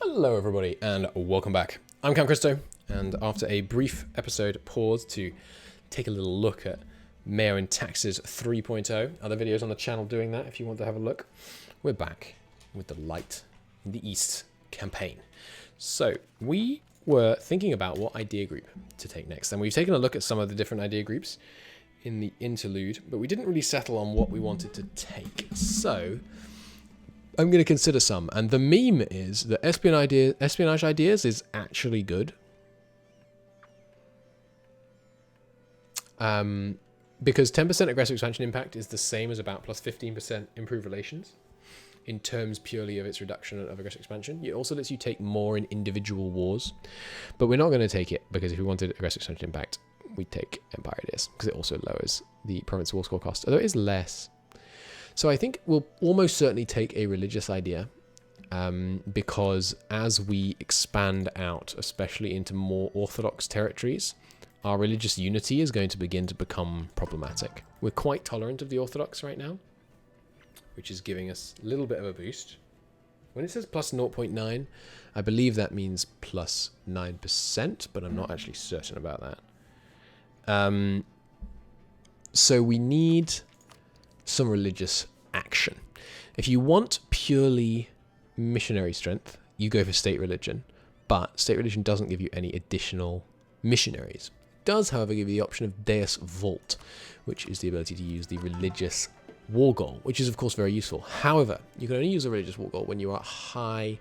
Hello everybody and welcome back. I'm Cam Christo, and after a brief episode pause to take a little look at MEIOU and Taxes 3.0, other videos on the channel doing that if you want to have a look, we're back with the Light in the East campaign. So we were thinking about what idea group to take next, and we've taken a look at some of the different idea groups in the interlude, but we didn't really settle on what we wanted to take. So I'm going to consider some, and the meme is that espionage ideas is actually good. Because 10% aggressive expansion impact is the same as about plus 15% improved relations in terms purely of its reduction of aggressive expansion. It also lets you take more in individual wars, but we're not going to take it because if we wanted aggressive expansion impact, we'd take empire ideas because it also lowers the province war score cost, although it is less. So I think we'll almost certainly take a religious idea because as we expand out, especially into more orthodox territories, our religious unity is going to begin to become problematic. We're quite tolerant of the orthodox right now, which is giving us a little bit of a boost. When it says plus 0.9, I believe that means plus 9%, but I'm not actually certain about that. So we need some religious action. If you want purely missionary strength, you go for state religion, but state religion doesn't give you any additional missionaries. It does, however, give you the option of Deus Vult, which is the ability to use the religious war goal, which is of course very useful. However, you can only use a religious war goal when you are at high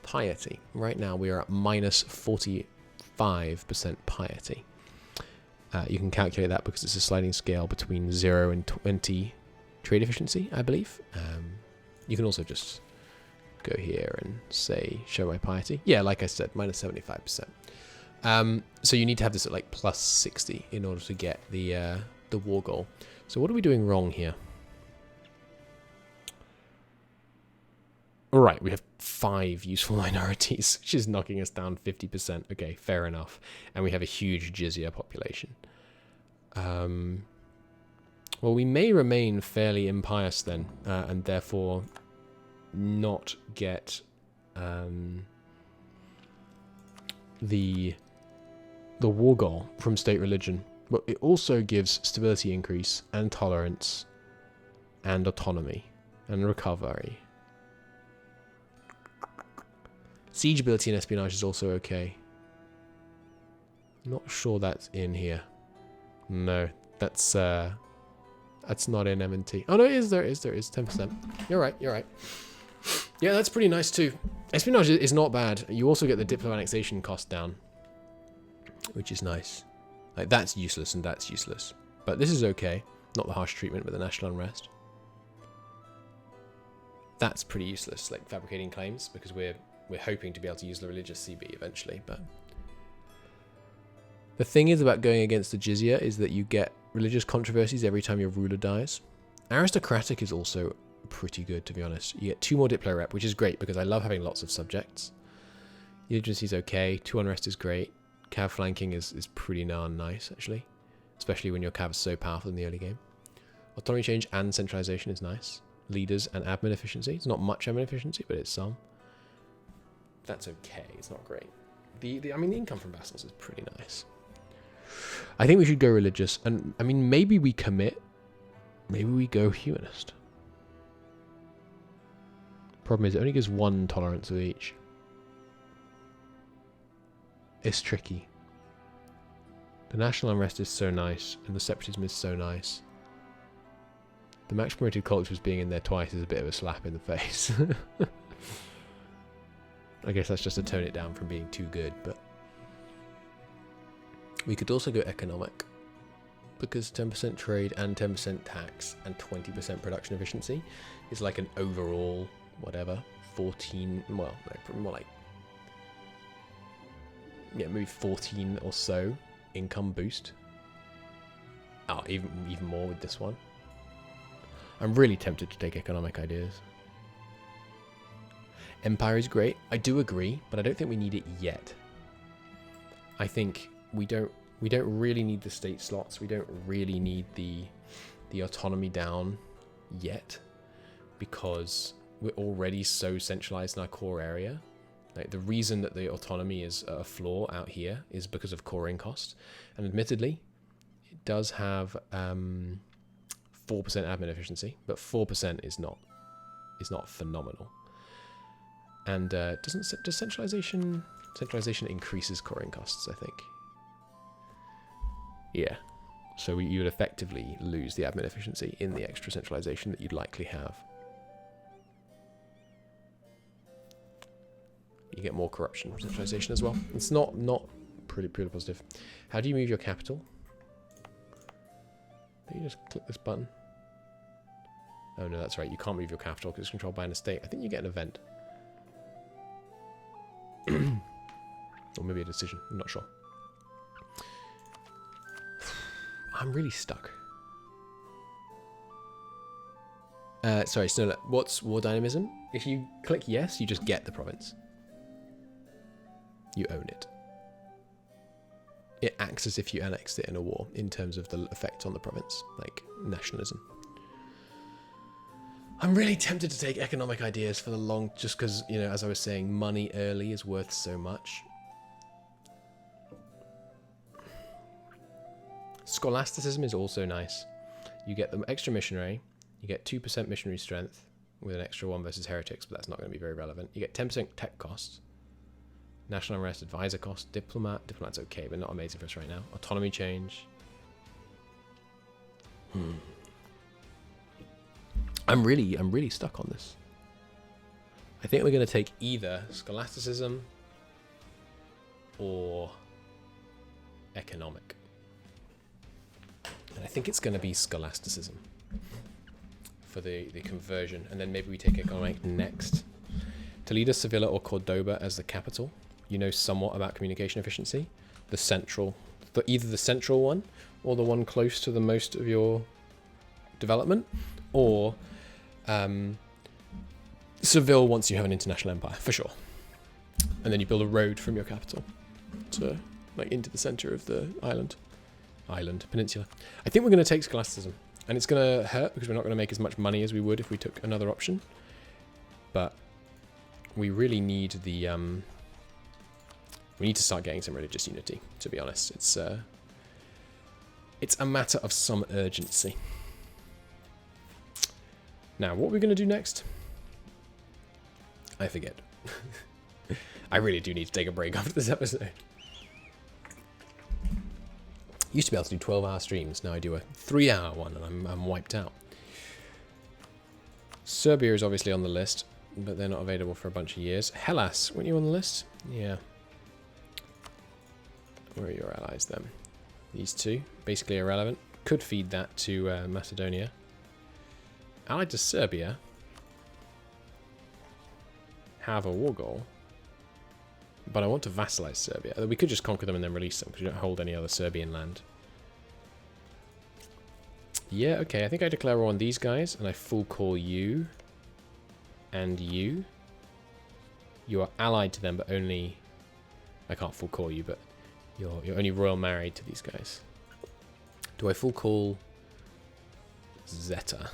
piety. Right now we are at minus 45% piety. You can calculate that because it's a sliding scale between 0 and 20 trade efficiency, I believe. You can also just go here and say, show my piety. Yeah, like I said, minus 75%. So you need to have this at like plus 60 in order to get the war goal. So what are we doing wrong here? All right, we have 5 useful minorities, which is knocking us down 50%. Okay, fair enough. And we have a huge jizya population. Well, we may remain fairly impious then, and therefore not get the war goal from state religion. But it also gives stability increase and tolerance and autonomy and recovery. Siege ability and espionage is also okay. Not sure that's in here. No, that's not in M&T. Oh no, it is. There is 10%. You're right. Yeah, that's pretty nice too. Espionage is not bad. You also get the diplo annexation cost down, which is nice. Like that's useless and that's useless, but this is okay. Not the harsh treatment, but the national unrest. That's pretty useless, like fabricating claims, because we're hoping to be able to use the religious CB eventually, but the thing is about going against the jizya is that you get religious controversies every time your ruler dies. Aristocratic is also pretty good, to be honest. You get 2 more diplo rep, which is great because I love having lots of subjects. Agency is okay. 2 unrest is great. Cav flanking is pretty darn nice, actually. Especially when your cav is so powerful in the early game. Autonomy change and centralization is nice. Leaders and admin efficiency. It's not much admin efficiency, but it's some. That's okay. It's not great. I mean, the income from vassals is pretty nice. I think we should go religious, and I mean, maybe we commit. Maybe we go humanist. Problem is, it only gives 1 tolerance of each. It's tricky. The national unrest is so nice, and the separatism is so nice. The max promoted cultures being in there twice is a bit of a slap in the face. I guess that's just to tone it down from being too good, but we could also go economic, because 10% trade and 10% tax and 20% production efficiency is like an overall, whatever, 14, well, no, more like, yeah, maybe 14 or so income boost. Oh, even more with this one. I'm really tempted to take economic ideas. Empire is great. I do agree, but I don't think we need it yet. I think we don't really need the state slots. We don't really need the autonomy down yet, because we're already so centralized in our core area Like, the reason that the autonomy is a flaw out here is because of coring cost. And admittedly, it does have 4% admin efficiency, but 4% is not phenomenal. And does centralization increases coring costs, I think. Yeah. So you would effectively lose the admin efficiency in the extra centralization that you'd likely have. You get more corruption from centralization as well. It's not pretty positive. How do you move your capital? You just click this button. Oh no, that's right. You can't move your capital because it's controlled by an estate. I think you get an event. Or maybe a decision. I'm not sure. I'm really stuck. Sorry, Snowlet. What's war dynamism? If you click yes, you just get the province. You own it. It acts as if you annexed it in a war in terms of the effect on the province, like nationalism. I'm really tempted to take economic ideas for the long, just because, you know, as I was saying, money early is worth so much. Scholasticism is also nice. You get the extra missionary. You get 2% missionary strength with an extra 1 versus heretics, but that's not going to be very relevant. You get 10% tech costs. National unrest, advisor cost, diplomat. Diplomat's okay, but not amazing for us right now. Autonomy change. I'm really stuck on this. I think we're going to take either scholasticism or economic. And I think it's going to be scholasticism for the conversion, and then maybe we take economic next. Toledo, Sevilla, or Cordoba as the capital. You know somewhat about communication efficiency. Either the central one or the one close to the most of your development, or Seville once you have an international empire, for sure. And then you build a road from your capital to into the center of the peninsula. I think we're going to take scholasticism, and it's going to hurt because we're not going to make as much money as we would if we took another option. But we really need the we need to start getting some religious unity, to be honest. It's a matter of some urgency. Now, what are we going to do next? I forget. I really do need to take a break after this episode. Used to be able to do 12-hour streams. Now I do a 3-hour one, and I'm wiped out. Serbia is obviously on the list, but they're not available for a bunch of years. Hellas, weren't you on the list? Yeah. Where are your allies then? These two, basically irrelevant. Could feed that to Macedonia. Allied to Serbia. Have a war goal. But I want to vassalize Serbia. We could just conquer them and then release them because we don't hold any other Serbian land. Yeah, okay. I think I declare war on these guys and I full call you. And you. You are allied to them, but only... I can't full call you, but you're only royal married to these guys. Do I full call Zeta?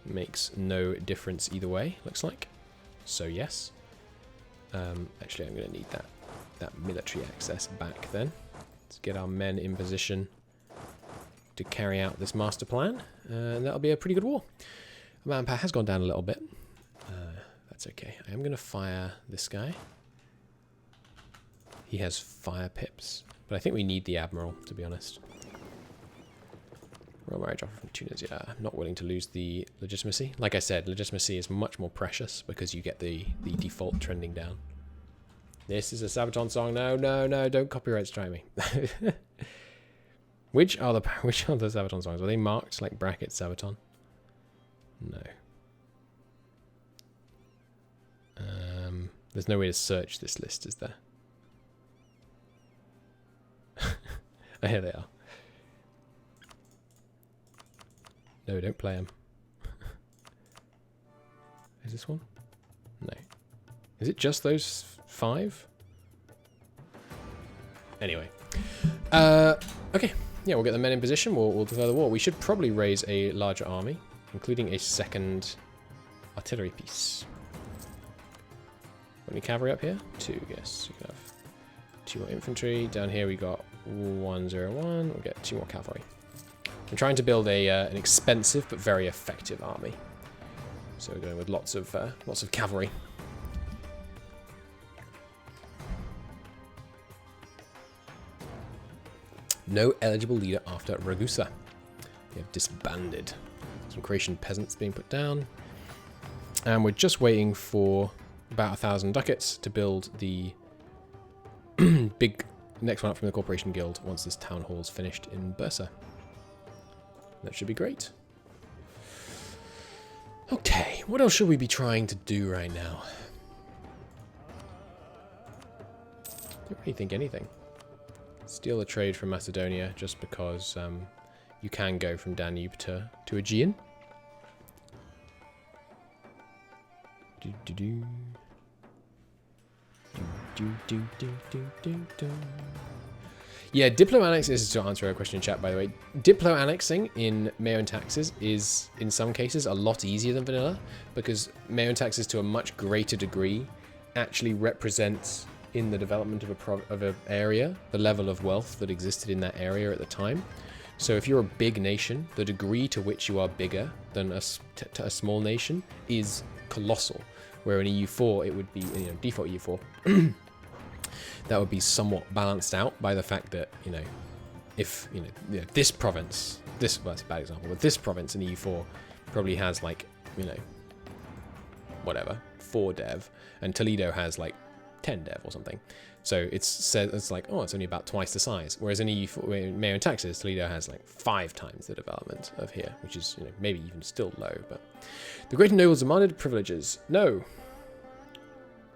Makes no difference either way, looks like. So yes. Actually, I'm going to need that military access back then. Let's get our men in position to carry out this master plan. And that'll be a pretty good war. Manpower has gone down a little bit. That's okay. I am going to fire this guy. He has fire pips. But I think we need the admiral, to be honest. Royal marriage offer from Tunisia. I'm not willing to lose the legitimacy. Like I said, legitimacy is much more precious because you get the default trending down. This is a Sabaton song. No, don't copyright strike me. Which are the Sabaton songs? Were they marked like bracket Sabaton? No. There's no way to search this list, is there? Oh, here they are. No, don't play them. Is this one? No. Is it just those 5? Anyway. Okay. Yeah, we'll get the men in position. We'll declare the war. We should probably raise a larger army, including a second artillery piece. Any cavalry up here? 2, yes. You can have 2 more infantry. Down here we got 101. We'll get 2 more cavalry. I'm trying to build an expensive but very effective army. So we're going with lots of cavalry. No eligible leader after Ragusa. We have disbanded. Some Croatian peasants being put down. And we're just waiting for about 1,000 ducats to build the big next one up from the Corporation Guild once this town hall's finished in Bursa. That should be great. Okay, what else should we be trying to do right now? I don't really think anything. Steal the trade from Macedonia just because you can go from Danube to Aegean. Yeah, Diplo annexing, this is to answer a question in chat by the way. Diplo annexing in MEIOU and taxes is in some cases a lot easier than vanilla because MEIOU and taxes to a much greater degree actually represents in the development of an area the level of wealth that existed in that area at the time. So if you're a big nation, the degree to which you are bigger than a small nation is colossal. Where in EU4 it would be, default EU4, that would be somewhat balanced out by the fact that, if, this province, well, that's a bad example, but this province in EU4 probably has like, whatever, 4 dev, and Toledo has like 10 dev or something. So it's like, oh, it's only about twice the size. Whereas in EU4, in MEIOU and taxes, Toledo has like 5 times the development of here, which is, maybe even still low. But the greater nobles demanded privileges. No.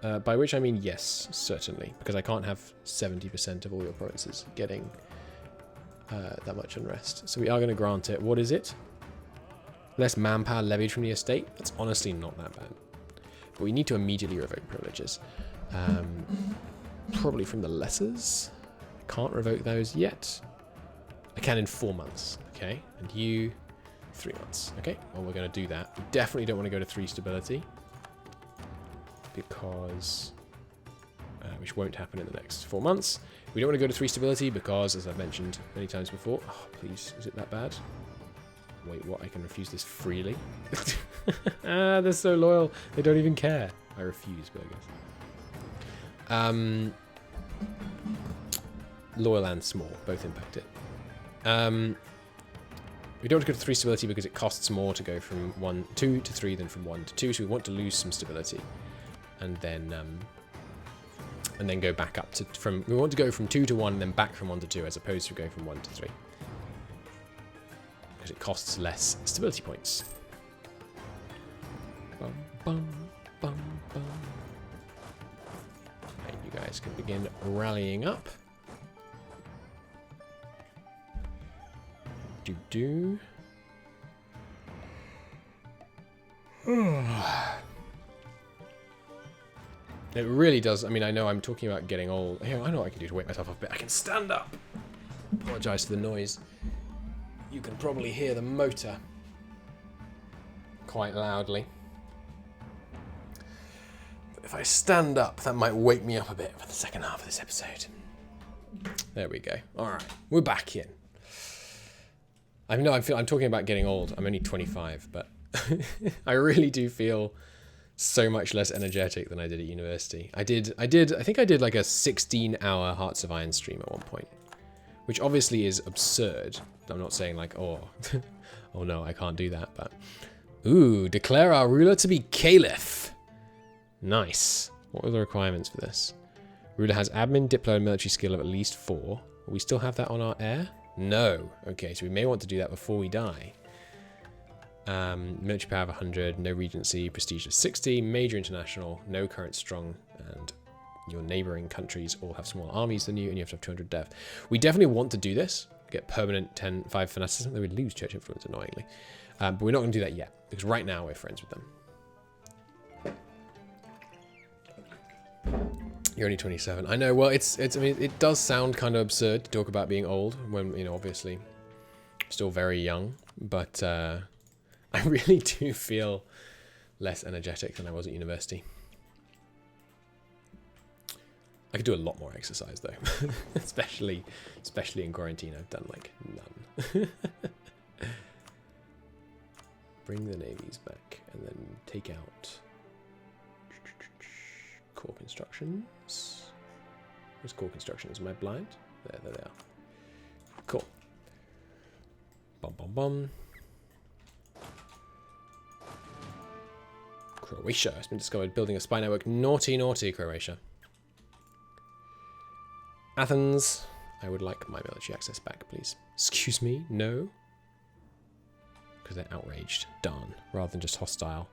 By which I mean yes, certainly, because I can't have 70% of all your provinces getting that much unrest. So we are going to grant it. What is it? Less manpower levied from the estate? That's honestly not that bad. But we need to immediately revoke privileges. Probably from the lessers. Can't revoke those yet. I can in 4 months. Okay, and you 3 months. Okay, well we're going to do that. We definitely don't want to go to 3 stability because which won't happen in the next 4 months. We don't want to go to 3 stability because, as I've mentioned many times before, oh please, is it that bad? Wait, what? I can refuse this freely? They're so loyal. They don't even care. I refuse burgers. Loyal and small, both impact it. We don't want to go to 3 stability because it costs more to go from 2 to 3 than from 1 to 2, so we want to lose some stability. And then go back up to we want to go from 2 to 1 and then back from 1 to 2 as opposed to going from 1 to 3. Because it costs less stability points. Bum, bum, bum, bum. And you guys can begin rallying up. Do. It really does. I mean, I know I'm talking about getting old. Here, I know what I can do to wake myself up a bit. I can stand up. Apologise for the noise. You can probably hear the motor quite loudly. But if I stand up, that might wake me up a bit for the second half of this episode. There we go. All right, we're back in. I'm talking about getting old. I'm only 25, but I really do feel so much less energetic than I did at university. I think I did like a 16-hour Hearts of Iron stream at one point, which obviously is absurd. I'm not saying like, oh, oh no, I can't do that, but ooh, declare our ruler to be Caliph. Nice. What are the requirements for this? Ruler has admin, diplo, and military skill of at least 4. Will we still have that on our heir? No. Okay, so we may want to do that before we die. Military power of 100, no regency, prestige of 60, major international, no current strong, and your neighboring countries all have smaller armies than you, and you have to have 200 dev. We definitely want to do this, get permanent 10-5 fanaticism, though we lose church influence annoyingly. But we're not going to do that yet, because right now we're friends with them. You're only 27. I know, well, I mean, it does sound kind of absurd to talk about being old when, obviously still very young, but I really do feel less energetic than I was at university. I could do a lot more exercise though, especially in quarantine. I've done like none. Bring the navies back and then take out core constructions. Where's core constructions? Am I blind? There they are. Cool. Bum bum bum. Croatia has been discovered building a spy network. Naughty, naughty Croatia. Athens, I would like my military access back, please. Excuse me? No? Because they're outraged. Darn. Rather than just hostile.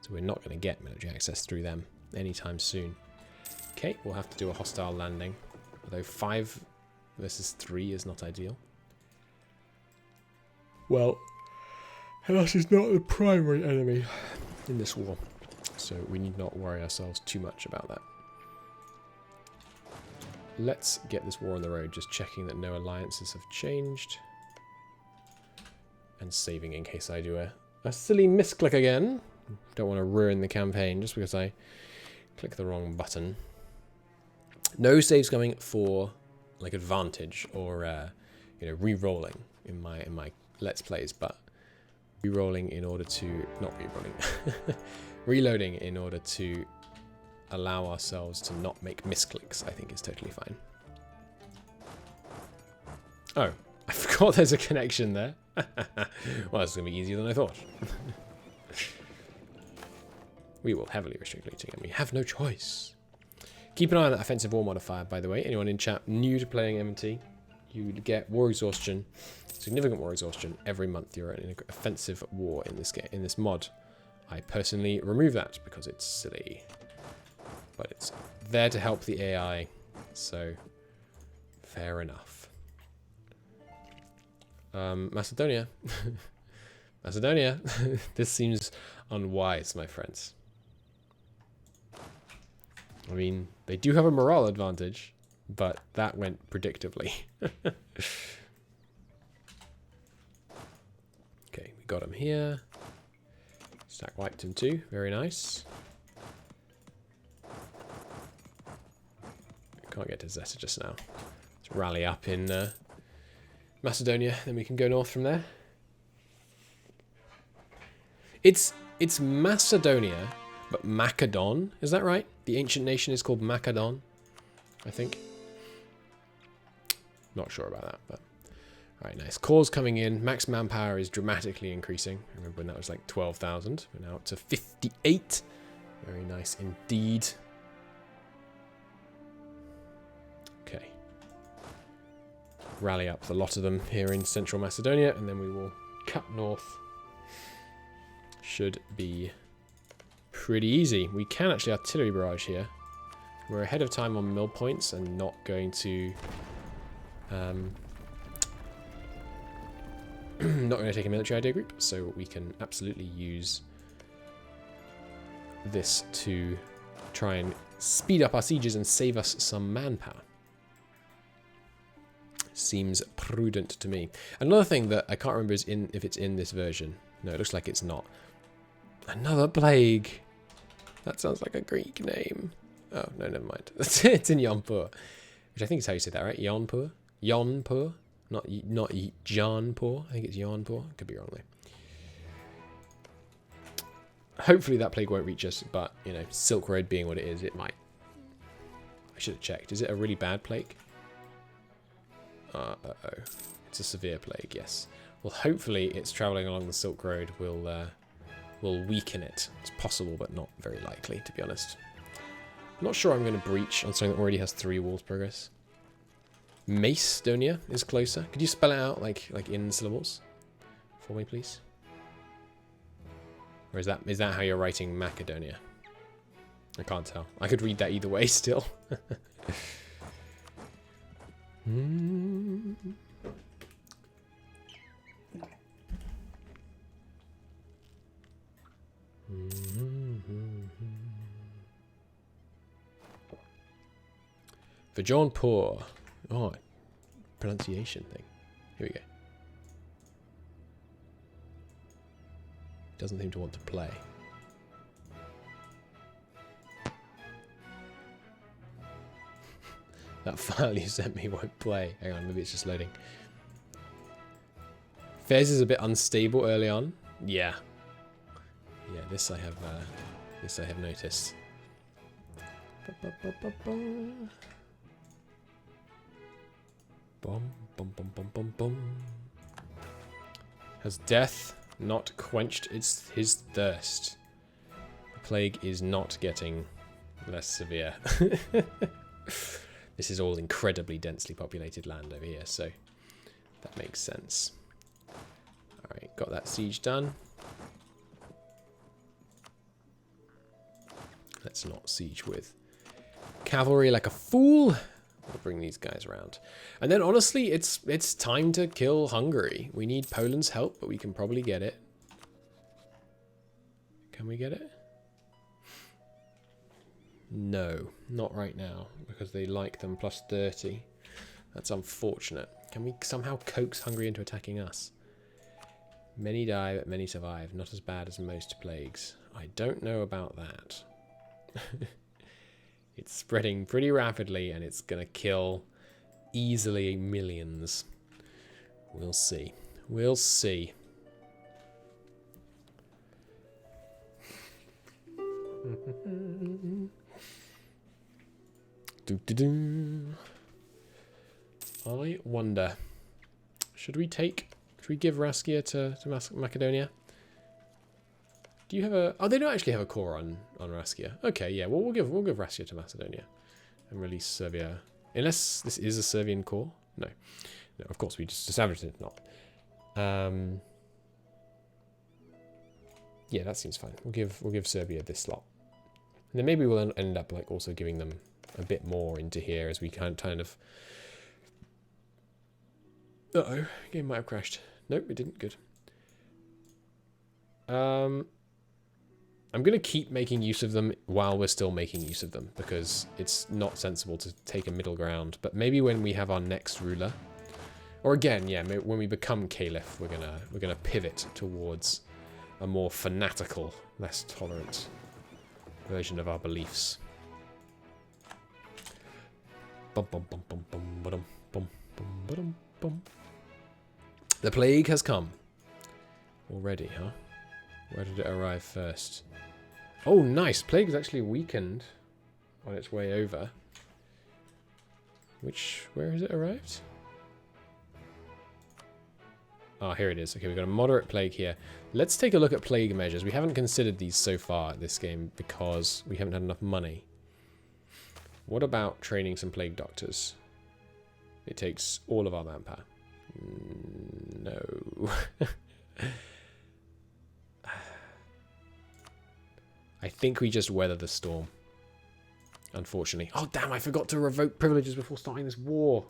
So we're not going to get military access through them anytime soon. Okay, we'll have to do a hostile landing. Although 5 versus 3 is not ideal. Well, Hellas is not the primary enemy in this war. So we need not worry ourselves too much about that. Let's get this war on the road, just checking that no alliances have changed. And saving in case I do a silly misclick again. Don't want to ruin the campaign just because I click the wrong button. No saves going for like advantage or you know, re-rolling in my Let's Plays, but re-rolling in order to not re-rolling, reloading in order to allow ourselves to not make misclicks, I think is totally fine. Oh, I forgot there's a connection there. Well, it's going to be easier than I thought. We will heavily restrict looting, and we have no choice. Keep an eye on that offensive war modifier, by the way. Anyone in chat new to playing M&T, you get war exhaustion, significant war exhaustion every month you're in an offensive war in this game, in this mod. I personally remove that because it's silly. But it's there to help the AI, so fair enough. Macedonia. Macedonia. This seems unwise, my friends. I mean, they do have a morale advantage, but that went predictably. Okay, we got him here. Stack wiped him too. Very nice. Can't get to Zeta just now. Let's rally up in Macedonia, then we can go north from there. It's Macedonia, but Macedon, is that right? The ancient nation is called Macedon, I think. Not sure about that, but alright, nice. Cores coming in. Max manpower is dramatically increasing. I remember when that was like 12,000. We're now up to 58. Very nice indeed. Okay. Rally up the lot of them here in Central Macedonia, and then we will cut north. Should be pretty easy. We can actually artillery barrage here. We're ahead of time on mill points and not going to not going to take a military idea group, so we can absolutely use this to try and speed up our sieges and save us some manpower. Seems prudent to me. Another thing that I can't remember is if it's in this version. No, it looks like it's not. Another plague. That sounds like a Greek name. Oh, no, never mind. It's in Yonpur, which I think is how you say that, right? Yonpur? Yonpur? Not Jaunpur. I think it's Yonpur. Could be wrong, though. Hopefully that plague won't reach us, but, you know, Silk Road being what it is, it might. I should have checked. Is it a really bad plague? Uh-oh. It's a severe plague, yes. Well, hopefully it's travelling along the Silk Road will weaken it. It's possible, but not very likely, to be honest. I'm not sure I'm going to breach on something that already has 3 walls progress. Macedonia is closer. Could you spell it out like in syllables for me, please? Or is that how you're writing Macedonia? I can't tell. I could read that either way still. For Jaunpur. Oh, pronunciation thing. Here we go. Doesn't seem to want to play. That file you sent me won't play. Hang on, maybe it's just loading. Fez is a bit unstable early on. Yeah. Yeah, this I have noticed. Bum, bum, bum, bum, bum, bum. Has death not quenched his thirst? The plague is not getting less severe. This is all incredibly densely populated land over here, so that makes sense. Alright, got that siege done. Let's not siege with cavalry like a fool. We'll bring these guys around. And then honestly, it's time to kill Hungary. We need Poland's help, but we can probably get it. Can we get it? No, not right now, because they like them plus 30. That's unfortunate. Can we somehow coax Hungary into attacking us? Many die, but many survive. Not as bad as most plagues. I don't know about that. It's spreading pretty rapidly, and it's going to kill easily millions. We'll see. We'll see. I wonder, should we give Raskia to Macedonia? Do you have a... Oh, they don't actually have a core on Raskia. Okay, yeah, well, we'll give Raskia to Macedonia and release Serbia. Unless this is a Serbian core. No. No, of course, we just established it. Not. Yeah, that seems fine. We'll give Serbia this slot. And then maybe we'll end up like also giving them a bit more into here as we kind of... Uh-oh, game might have crashed. Nope, it didn't. Good. I'm going to keep making use of them while we're still making use of them, because it's not sensible to take a middle ground. But maybe when we have our next ruler, or again, yeah, when we become Caliph, we're gonna pivot towards a more fanatical, less tolerant version of our beliefs. Bum, bum, bum, bum, bum, ba-dum, bum, bum, ba-dum, bum. The plague has come already, huh? Where did it arrive first? Oh, nice. Plague is actually weakened on its way over. Where has it arrived? Ah, here it is. Okay, we've got a moderate plague here. Let's take a look at plague measures. We haven't considered these so far this game because we haven't had enough money. What about training some plague doctors? It takes all of our manpower. No. I think we just weather the storm. Unfortunately. Oh, damn, I forgot to revoke privileges before starting this war.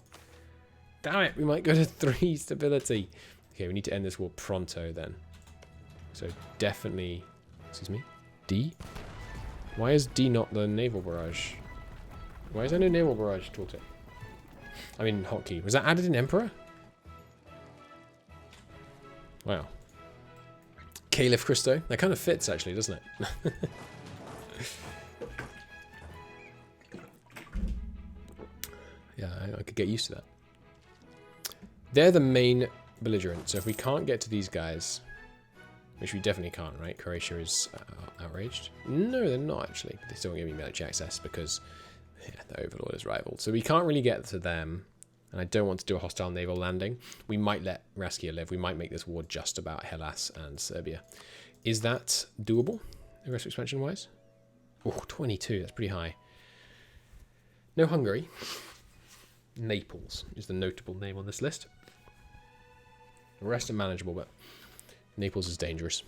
Damn it, we might go to 3 stability. Okay, we need to end this war pronto then. So definitely... Excuse me? D? Why is D not the naval barrage? Why is there no naval barrage tooltip? I mean, hotkey. Was that added in Emperor? Wow. Caliph Christo. That kind of fits, actually, doesn't it? Yeah, I could get used to that. They're the main belligerent, so if we can't get to these guys, which we definitely can't, right? Croatia is outraged. No, they're not, actually. They still won't give me military access because the Overlord is rivaled. So we can't really get to them. And I don't want to do a hostile naval landing. We might let Raskia live. We might make this war just about Hellas and Serbia. Is that doable, aggressive expansion-wise? Oh, 22. That's pretty high. No Hungary. Naples is the notable name on this list. The rest are manageable, but Naples is dangerous.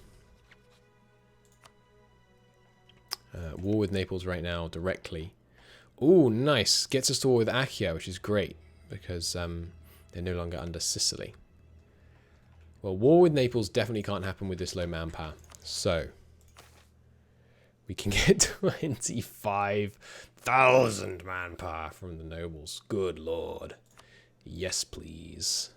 War with Naples right now, directly. Oh, nice. Gets us to war with Achaia, which is great. Because they're no longer under Sicily. Well, war with Naples definitely can't happen with this low manpower. So, we can get 25,000 manpower from the nobles. Good lord. Yes, please.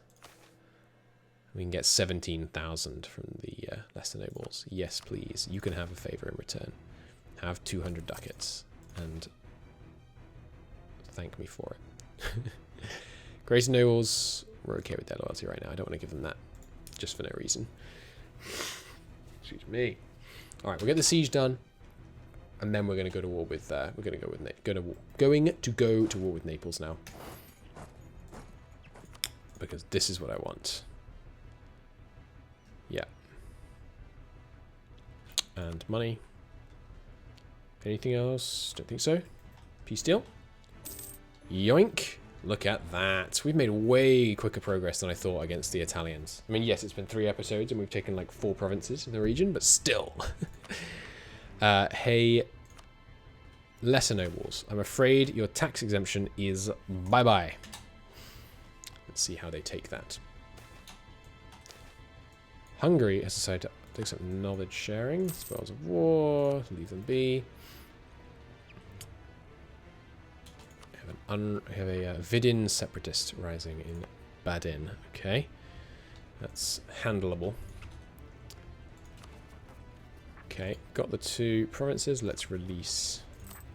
We can get 17,000 from the lesser nobles. Yes, please. You can have a favor in return. Have 200 ducats. And thank me for it. Grace Nobles, we're okay with their loyalty right now. I don't want to give them that just for no reason. Excuse me. All right, we'll get the siege done, and then we're going to go to war with. We're going to go with go to war with Naples now, because this is what I want. Yeah. And money. Anything else? Don't think so. Peace deal. Yoink. Look at that. We've made way quicker progress than I thought against the Italians. I mean, yes, it's been 3 episodes and we've taken like 4 provinces in the region, but still. Hey, lesser nobles. I'm afraid your tax exemption is bye-bye. Let's see how they take that. Hungary has decided to take some knowledge sharing. Spoils of war. Leave them be. Have a Vidin separatist rising in Badin. Okay, that's handleable. Okay, got the 2 provinces. Let's release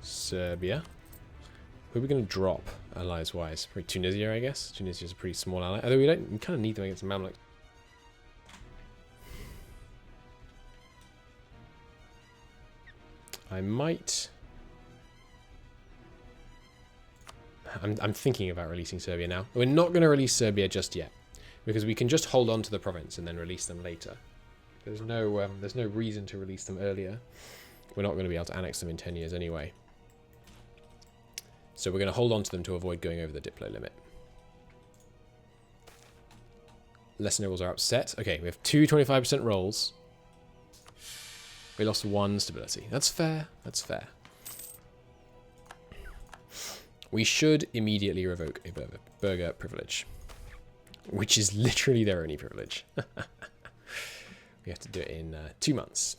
Serbia. Who are we going to drop allies-wise? Probably Tunisia, I guess. Tunisia's a pretty small ally. Although we kind of need them against the Mamluks. I might. I'm thinking about releasing Serbia now. We're not going to release Serbia just yet, because we can just hold on to the province and then release them later. There's no reason to release them earlier. We're not going to be able to annex them in 10 years anyway. So we're going to hold on to them to avoid going over the Diplo limit. Lesser nobles are upset. Okay, we have 2 25% rolls. We lost 1 stability. That's fair. That's fair. We should immediately revoke a burgher privilege, which is literally their only privilege. We have to do it in 2 months.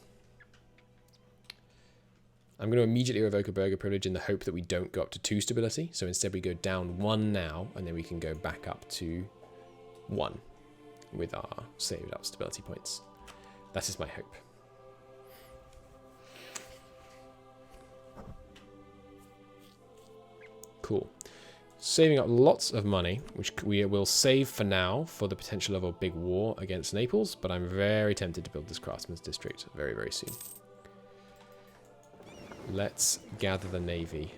I'm going to immediately revoke a burgher privilege in the hope that we don't go up to 2 stability. So instead we go down 1 now, and then we can go back up to 1 with our saved up stability points. That is my hope. Cool. Saving up lots of money, which we will save for now for the potential of a big war against Naples, but I'm very tempted to build this craftsman's district very, very soon. Let's gather the navy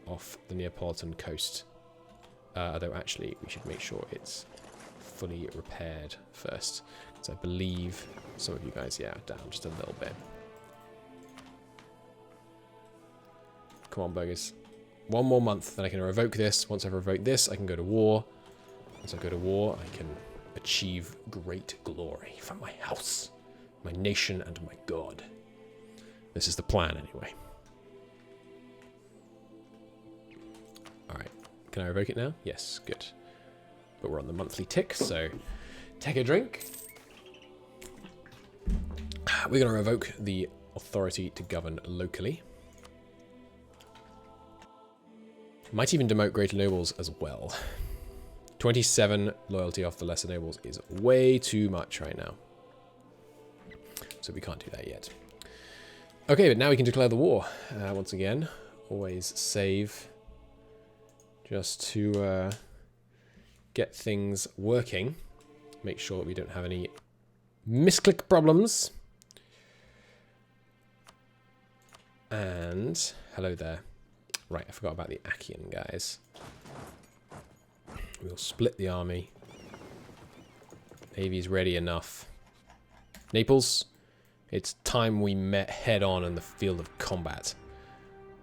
off the Neapolitan coast. Although actually we should make sure it's fully repaired first, because I believe some of you guys, yeah, are down just a little bit. Come on, burgers. 1 more month, then I can revoke this. Once I've revoked this, I can go to war. Once I go to war, I can achieve great glory for my house, my nation, and my god. This is the plan, anyway. Alright, can I revoke it now? Yes, good. But we're on the monthly tick, so take a drink. We're going to revoke the authority to govern locally. Might even demote greater nobles as well. 27 loyalty off the lesser nobles is way too much right now. So we can't do that yet. Okay, but now we can declare the war. Once again, always save just to get things working. Make sure that we don't have any misclick problems. And hello there. Right, I forgot about the Achaean guys. We'll split the army. Navy's ready enough. Naples, it's time we met head on in the field of combat.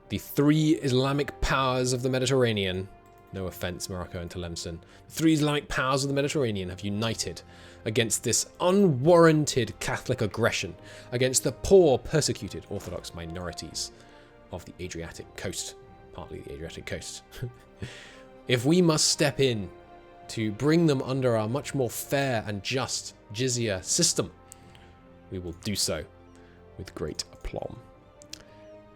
The 3 Islamic powers of the Mediterranean, no offense Morocco and Tlemcen, the 3 Islamic powers of the Mediterranean have united against this unwarranted Catholic aggression against the poor, persecuted Orthodox minorities of the Adriatic coast. Partly the Adriatic coast. If we must step in to bring them under our much more fair and just jizya system, we will do so with great aplomb.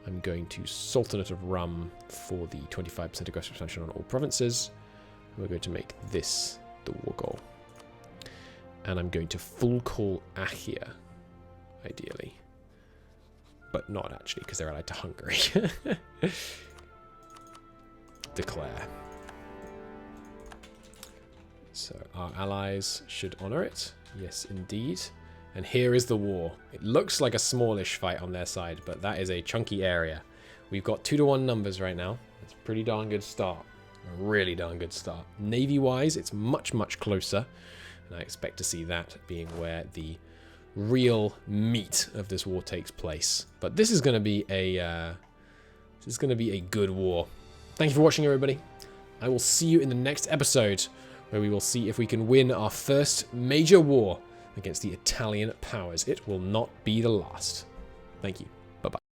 I'm going to Sultanate of Rum for the 25% aggressive expansion on all provinces. We're going to make this the war goal. And I'm going to full call Achaea, ideally. But not actually, because they're allied to Hungary. Declare. So our allies should honor it. Yes, indeed. And here is the war. It looks like a smallish fight on their side, but that is a chunky area. We've got 2-to-1 numbers right now. It's a pretty darn good start. A really darn good start. Navy-wise, it's much, much closer. And I expect to see that being where the real meat of this war takes place. But this is going to be a good war. Thank you for watching, everybody. I will see you in the next episode, where we will see if we can win our first major war against the Italian powers. It will not be the last. Thank you. Bye-bye.